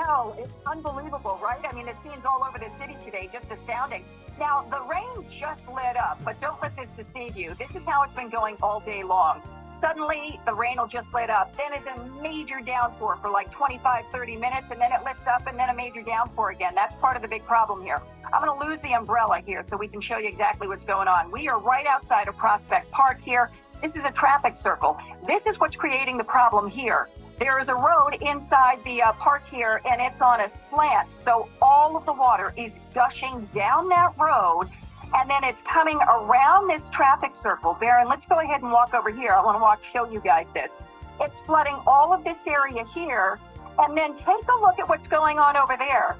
know, it's unbelievable, right? I mean, it seems all over the city today, just astounding. Now, the rain just let up, but don't let this deceive you. This is how it's been going all day long. Suddenly, the rain will just let up. Then it's a major downpour for like 25, 30 minutes, and then it lets up, and then a major downpour again. That's part of the big problem here. I'm going to lose the umbrella here so we can show you exactly what's going on. We are right outside of Prospect Park here. This is a traffic circle. This is what's creating the problem here. There is a road inside the park here, and it's on a slant. So all of the water is gushing down that road, and then it's coming around this traffic circle. Baron, let's go ahead and walk over here. I want to show you guys this. It's flooding all of this area here, and then take a look at what's going on over there.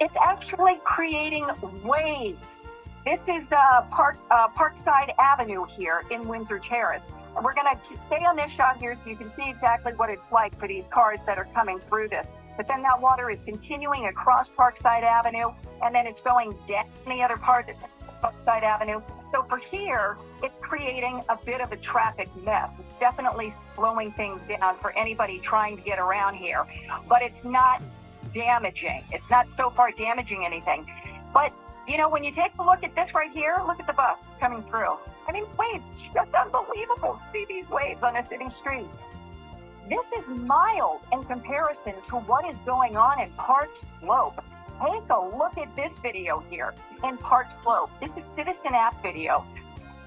It's actually creating waves. This is Parkside Avenue here in Windsor Terrace. And we're going to stay on this shot here so you can see exactly what it's like for these cars that are coming through this. But then that water is continuing across Parkside Avenue, and then it's going down the other part of Parkside Avenue. So for here, it's creating a bit of a traffic mess. It's definitely slowing things down for anybody trying to get around here. But it's not damaging. It's not so far damaging anything. But you know, when you take a look at this right here, look at the bus coming through. I mean, waves, it's just unbelievable to see these waves on a sitting street. This is mild in comparison to what is going on in Park Slope. Take a look at this video here in Park Slope. This is Citizen App video.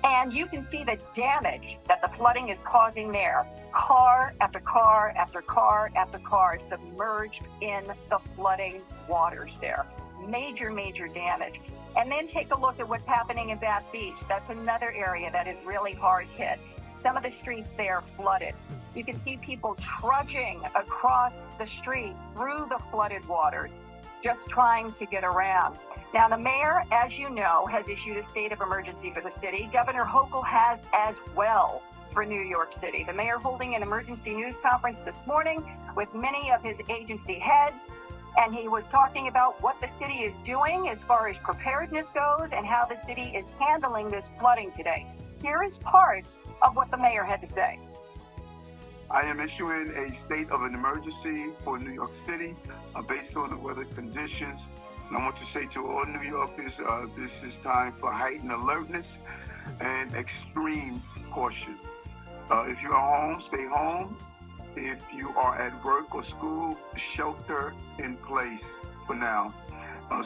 And you can see the damage that the flooding is causing there. Car after car after car after car submerged in the flooding waters there. Major, major damage. And then take a look at what's happening in Bath Beach. That's another area that is really hard hit. Some of the streets there flooded. You can see people trudging across the street through the flooded waters, just trying to get around. Now, the mayor, as you know, has issued a state of emergency for the city. Governor Hochul has as well for New York City. The mayor holding an emergency news conference this morning with many of his agency heads. And he was talking about what the city is doing as far as preparedness goes and how the city is handling this flooding today. Here is part of what the mayor had to say. I am issuing a state of an emergency for New York City based on the weather conditions. And I want to say to all New Yorkers, this is time for heightened alertness and extreme caution. If you are home, stay home. If you are at work or school, shelter in place for now.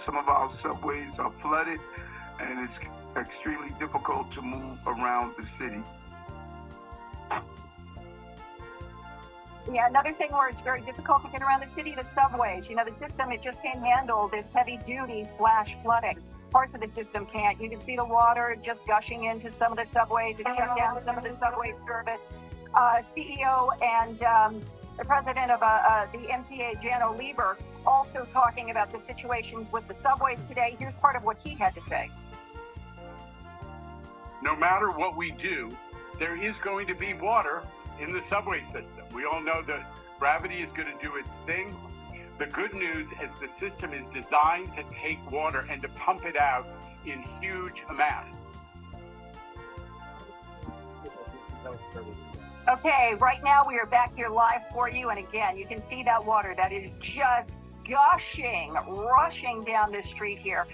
Some of our subways are flooded, and it's extremely difficult to move around the city. Yeah, another thing where it's very difficult to get around the city, the subways. You know, the system, it just can't handle this heavy-duty flash flooding. Parts of the system can't. You can see the water just gushing into some of the subways. It shut down some of the subway service. CEO and the president of the MTA, Jano Lieber, also talking about the situations with the subways today. Here's part of what he had to say. No matter what we do, there is going to be water in the subway system. We all know that gravity is going to do its thing. The good news is the system is designed to take water and to pump it out in huge amounts. Okay, right now we are back here live for you. And again, you can see that water that is just gushing, rushing down this street here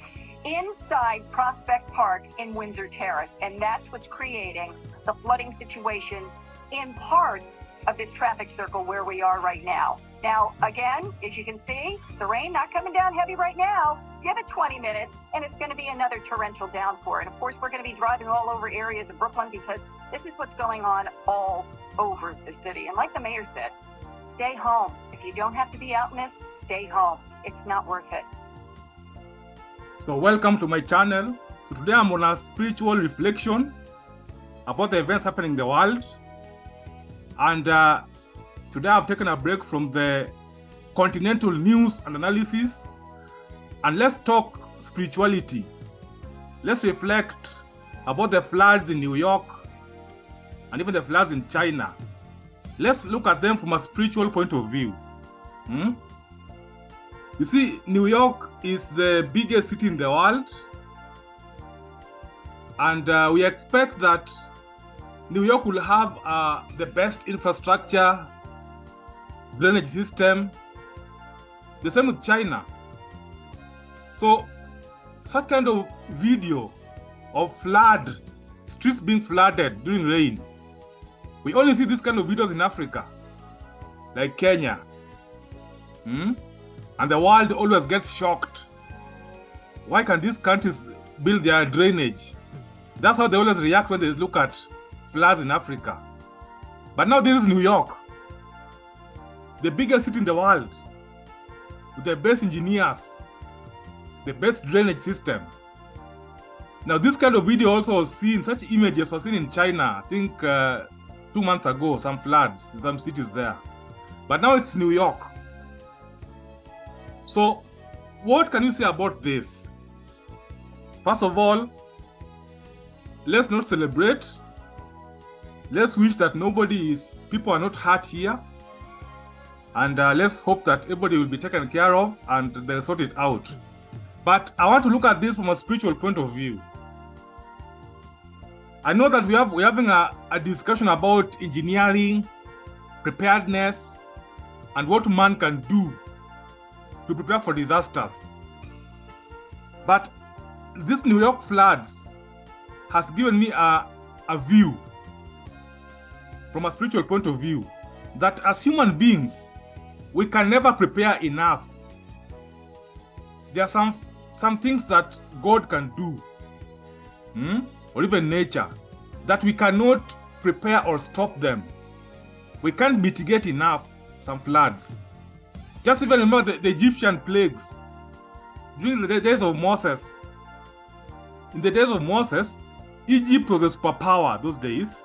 inside Prospect Park in Windsor Terrace. And that's what's creating the flooding situation in parts of this traffic circle where we are right now. Now, again, as you can see, the rain not coming down heavy right now. Give it 20 minutes and it's going to be another torrential downpour. And of course, we're going to be driving all over areas of Brooklyn because this is what's going on all over the city. And like the mayor said, stay home. If you don't have to be out in this, stay home. It's not worth it. So welcome to my channel. So today I'm on a spiritual reflection about the events happening in the world. And today I've taken a break from the continental news and analysis. And let's talk spirituality. Let's reflect about the floods in New York and even the floods in China. Let's look at them from a spiritual point of view. You see, New York is the biggest city in the world. And we expect that New York will have the best infrastructure, drainage system, The same with China. So such kind of video of flood, streets being flooded during rain, we only see this kind of videos in Africa, like Kenya. And the world always gets shocked. Why can these countries build their drainage? That's how they always react when they look at floods in Africa. But now this is New York, the biggest city in the world, with the best engineers, the best drainage system. Now this kind of video also was seen, such images were seen in China, I think 2 months ago, some floods in some cities there. But now it's New York. So what can you say about this? First of all, let's not celebrate. Let's wish that people are not hurt here. And let's hope that everybody will be taken care of and they'll sort it out. But I want to look at this from a spiritual point of view. I know that we're having a discussion about engineering, preparedness, and what man can do to prepare for disasters. But this New York floods has given me a view from a spiritual point of view that as human beings, we can never prepare enough. There are some things that God can do, or even nature, that we cannot prepare or stop them. We can't mitigate enough some floods. Just even remember the Egyptian plagues during the days of Moses. In the days of Moses, Egypt was a superpower those days.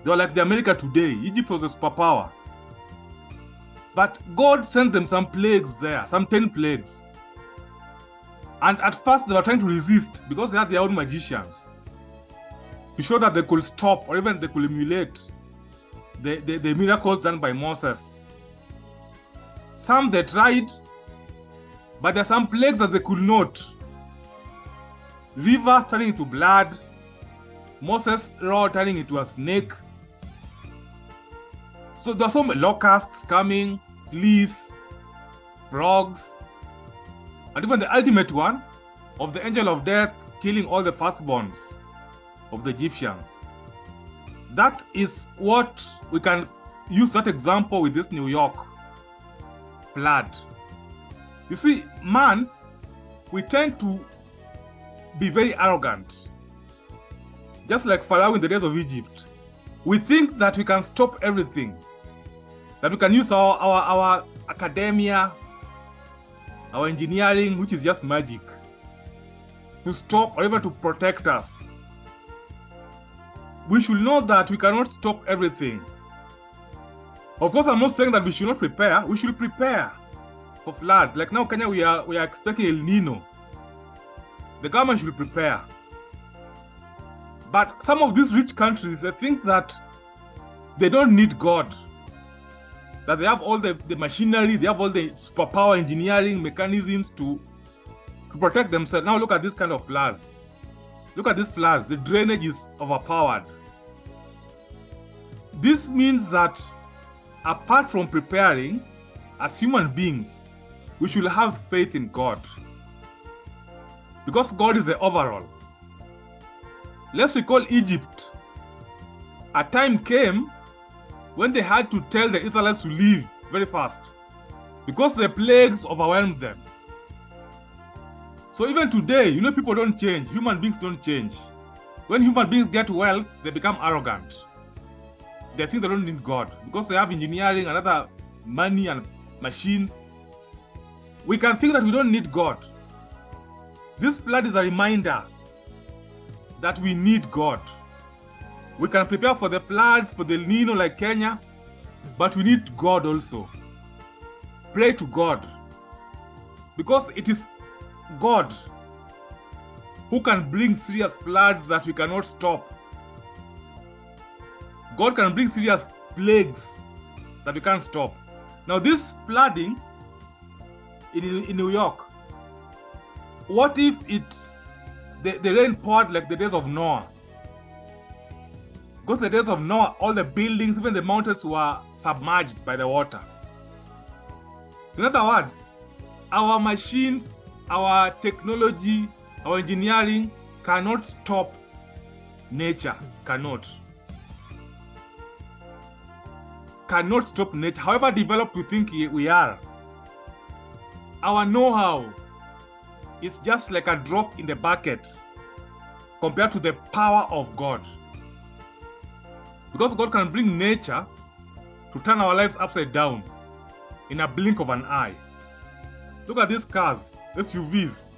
They were like the America today. Egypt was a superpower. But God sent them some plagues there, some 10 plagues. And at first they were trying to resist because they had their own magicians to show that they could stop or even they could emulate the miracles done by Moses. Some they tried, but there are some plagues that they could not. Rivers turning into blood, Moses' rod turning into a snake. So there are some locusts coming, fleas, frogs, and even the ultimate one of the angel of death killing all the firstborns of the Egyptians. That is what we can use that example with this New York flood. You see, man, we tend to be very arrogant. Just like Pharaoh in the days of Egypt. We think that we can stop everything. That we can use our academia, our engineering, which is just magic, to stop or even to protect us. We should know that we cannot stop everything. Of course, I'm not saying that we should not prepare. We should prepare for flood. Like now, Kenya, we are expecting El Nino. The government should prepare. But some of these rich countries, they think that they don't need God. That they have all the machinery, they have all the superpower engineering mechanisms to protect themselves. Now look at this kind of floods. Look at these floods. The drainage is overpowered. This means that apart from preparing, as human beings, we should have faith in God. Because God is the overall. Let's recall Egypt. A time came when they had to tell the Israelites to leave very fast because the plagues overwhelmed them. So even today, people don't change. Human beings don't change. When human beings get wealth, they become arrogant. They think they don't need God because they have engineering and other money and machines. We can think that we don't need God. This flood is a reminder that we need God. We can prepare for the floods, for the El Nino like Kenya, but we need God also. Pray to God. Because it is God who can bring serious floods that we cannot stop. God can bring serious plagues that we can't stop. Now this flooding in New York, what if the rain poured like the days of Noah? Because the days of Noah, all the buildings, even the mountains were submerged by the water. So in other words, our machines, our technology, our engineering cannot stop nature. Cannot stop nature. However developed we think we are, our know-how is just like a drop in the bucket compared to the power of God. Because God can bring nature to turn our lives upside down in a blink of an eye. Look at these cars, SUVs.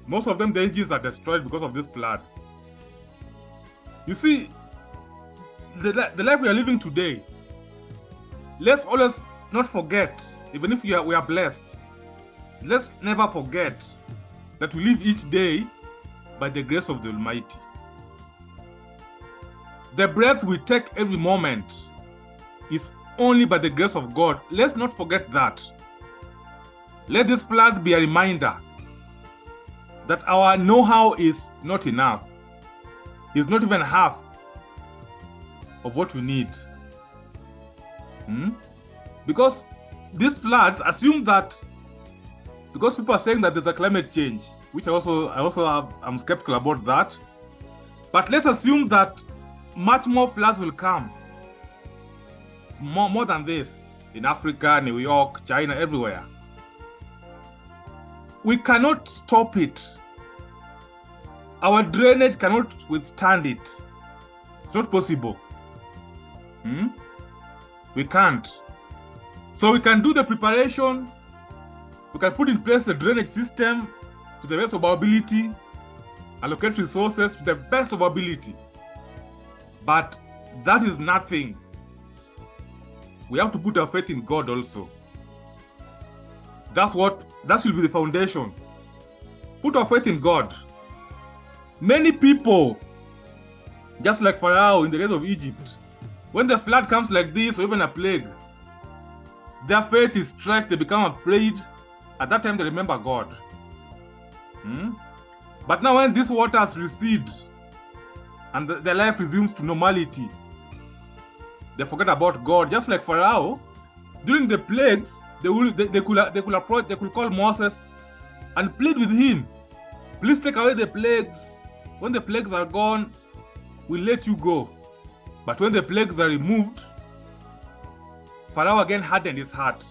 Most of them, the engines are destroyed because of these floods. You see, the life we are living today, let's always not forget, even if we are blessed, let's never forget that we live each day by the grace of the Almighty. The breath we take every moment is only by the grace of God. Let's not forget that. Let this flood be a reminder that our know-how is not enough. It's not even half of what we need. Because these floods assume that, because people are saying that there's a climate change, which I'm skeptical about that. But let's assume that much more floods will come. More than this in Africa, New York, China, everywhere. We cannot stop it. Our drainage cannot withstand it. It's not possible. We can't. So we can do the preparation. We can put in place the drainage system to the best of our ability, allocate resources to the best of our ability. But that is nothing. We have to put our faith in God also. That should be the foundation. Put our faith in God. Many people, just like Pharaoh in the days of Egypt, when the flood comes like this, or even a plague, their faith is stretched, they become afraid. At that time, they remember God. But now when these waters recede and their life resumes to normality, they forget about God. Just like Pharaoh, during the plagues, they could call Moses and plead with him, please take away the plagues. When the plagues are gone, we'll let you go. But when the plagues are removed, Pharaoh again hardened his heart.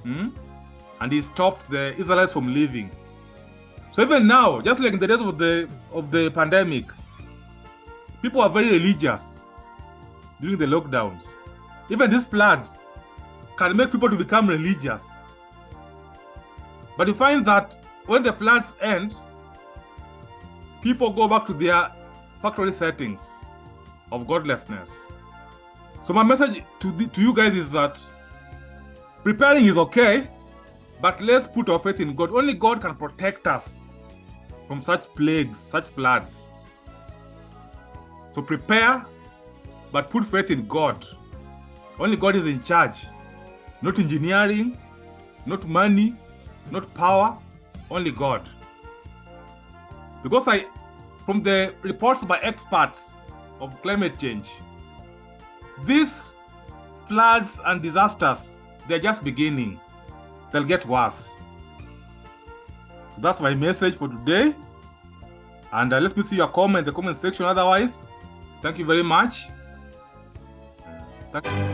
And he stopped the Israelites from leaving. So even now, just like in the days of the pandemic, people are very religious during the lockdowns. Even these floods can make people to become religious. But you find that when the floods end, people go back to their factory settings of godlessness. So my message to you guys is that preparing is okay, but let's put our faith in God. Only God can protect us from such plagues, such floods. So prepare, but put faith in God. Only God is in charge. Not engineering, not money, not power, only God. Because from the reports by experts of climate change, these floods and disasters, they're just beginning. They'll get worse. So that's my message for today. And let me see your comment in the comment section. Otherwise, thank you very much. Thank you.